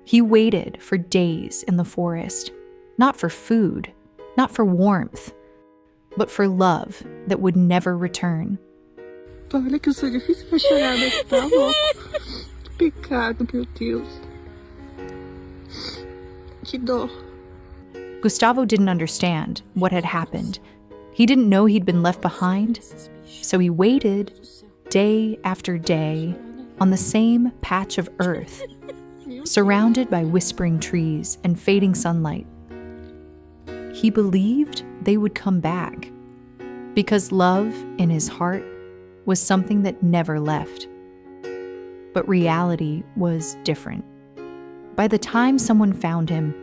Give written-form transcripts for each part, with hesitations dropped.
He waited for days in the forest, not for food, not for warmth, but for love that would never return. Olha que eu sou difícil pra chorar, Gustavo. Que pecado, meu Deus. Que dor. Gustavo didn't understand what had happened. He didn't know he'd been left behind, so he waited day after day on the same patch of earth, surrounded by whispering trees and fading sunlight. He believed they would come back, because love in his heart was something that never left. But reality was different. By the time someone found him,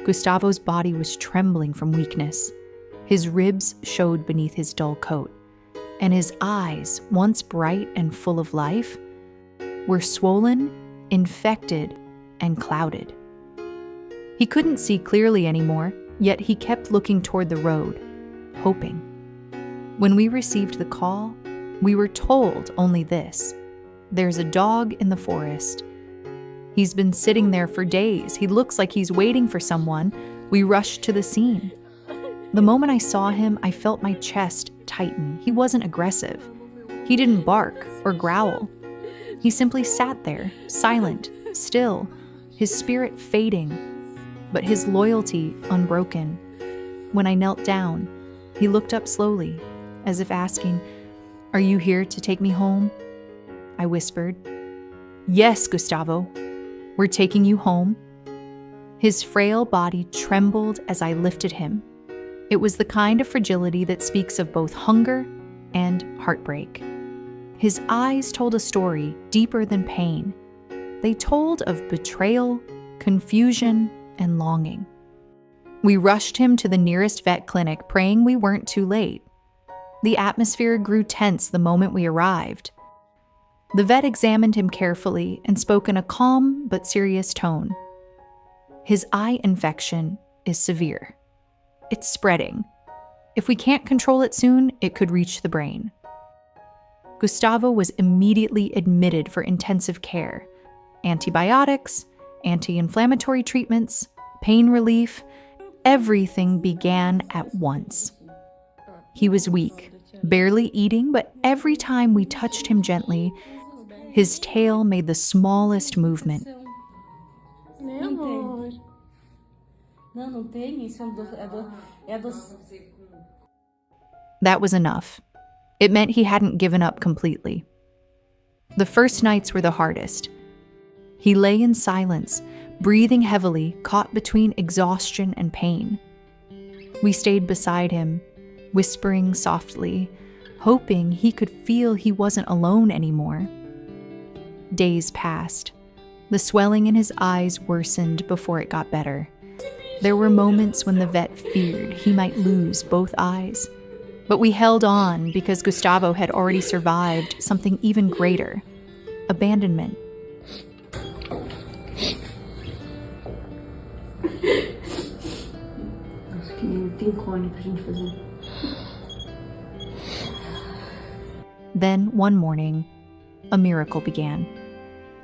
Gustavo's body was trembling from weakness. His ribs showed beneath his dull coat, and his eyes, once bright and full of life, were swollen, infected, and clouded. He couldn't see clearly anymore, yet he kept looking toward the road, hoping. When we received the call, we were told only this: there's a dog in the forest. He's been sitting there for days. He looks like he's waiting for someone. We rushed to the scene. The moment I saw him, I felt my chest tighten. He wasn't aggressive. He didn't bark or growl. He simply sat there, silent, still, his spirit fading, but his loyalty unbroken. When I knelt down, he looked up slowly, as if asking, "Are you here to take me home?" I whispered, "Yes, Gustavo, we're taking you home." His frail body trembled as I lifted him. It was the kind of fragility that speaks of both hunger and heartbreak. His eyes told a story deeper than pain. They told of betrayal, confusion, and longing. We rushed him to the nearest vet clinic, praying we weren't too late. The atmosphere grew tense the moment we arrived. The vet examined him carefully and spoke in a calm but serious tone. His eye infection is severe. It's spreading. If we can't control it soon, it could reach the brain. Gustavo was immediately admitted for intensive care. Antibiotics, anti-inflammatory treatments, pain relief, everything began at once. He was weak, barely eating, but every time we touched him gently, his tail made the smallest movement. That was enough. It meant he hadn't given up completely. The first nights were the hardest. He lay in silence, breathing heavily, caught between exhaustion and pain. We stayed beside him, whispering softly, hoping he could feel he wasn't alone anymore. Days passed. The swelling in his eyes worsened before it got better. There were moments when the vet feared he might lose both eyes. But we held on because Gustavo had already survived something even greater: abandonment. Then, one morning, a miracle began.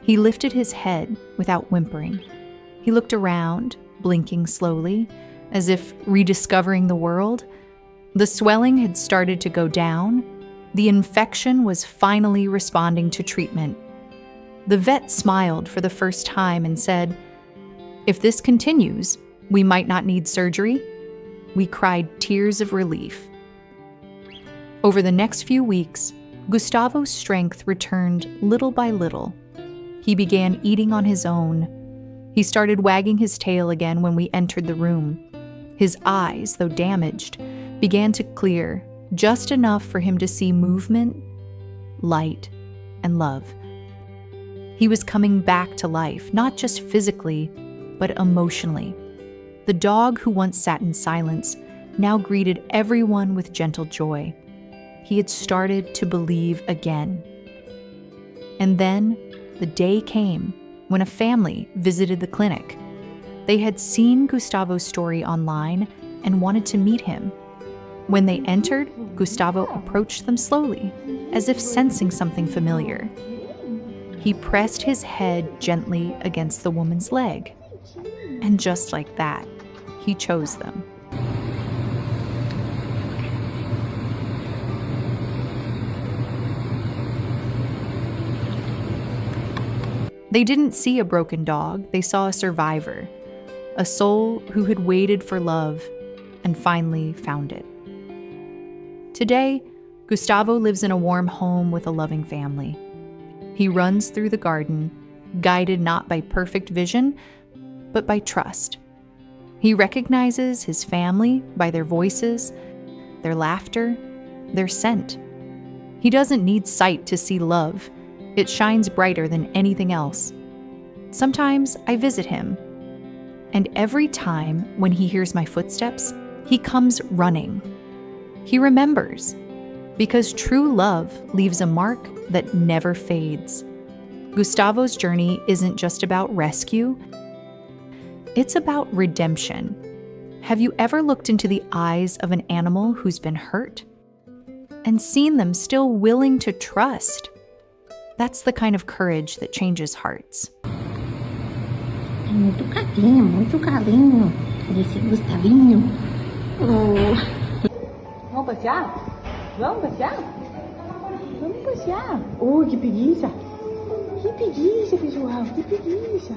He lifted his head without whimpering. He looked around, blinking slowly, as if rediscovering the world. The swelling had started to go down. The infection was finally responding to treatment. The vet smiled for the first time and said, "If this continues, we might not need surgery." We cried tears of relief. Over the next few weeks, Gustavo's strength returned little by little. He began eating on his own. He started wagging his tail again when we entered the room. His eyes, though damaged, began to clear, just enough for him to see movement, light, and love. He was coming back to life, not just physically, but emotionally. The dog who once sat in silence now greeted everyone with gentle joy. He had started to believe again. And then the day came when a family visited the clinic. They had seen Gustavo's story online and wanted to meet him. When they entered, Gustavo approached them slowly, as if sensing something familiar. He pressed his head gently against the woman's leg. And just like that, he chose them. They didn't see a broken dog, they saw a survivor, a soul who had waited for love and finally found it. Today, Gustavo lives in a warm home with a loving family. He runs through the garden, guided not by perfect vision, but by trust. He recognizes his family by their voices, their laughter, their scent. He doesn't need sight to see love. It shines brighter than anything else. Sometimes I visit him, and every time when he hears my footsteps, he comes running. He remembers, because true love leaves a mark that never fades. Gustavo's journey isn't just about rescue, it's about redemption. Have you ever looked into the eyes of an animal who's been hurt and seen them still willing to trust? That's the kind of courage that changes hearts. Muito carinho desse Gustavinho. Vamos passear? Vamos passear? Vamos passear. Oh, que preguiça. Que preguiça, pessoal. Que preguiça.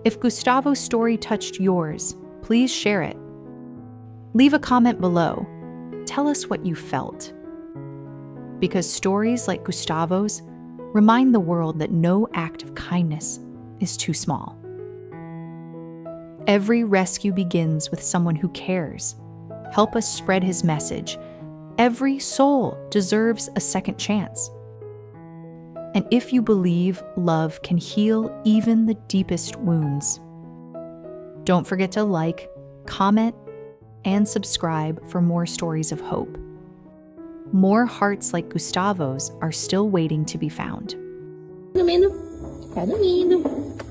If Gustavo's story touched yours, please share it. Leave a comment below. Tell us what you felt. Because stories like Gustavo's remind the world that no act of kindness is too small. Every rescue begins with someone who cares. Help us spread his message. Every soul deserves a second chance. And if you believe love can heal even the deepest wounds, don't forget to like, comment, and subscribe for more stories of hope. More hearts like Gustavo's are still waiting to be found. Dormindo. Tá dormindo.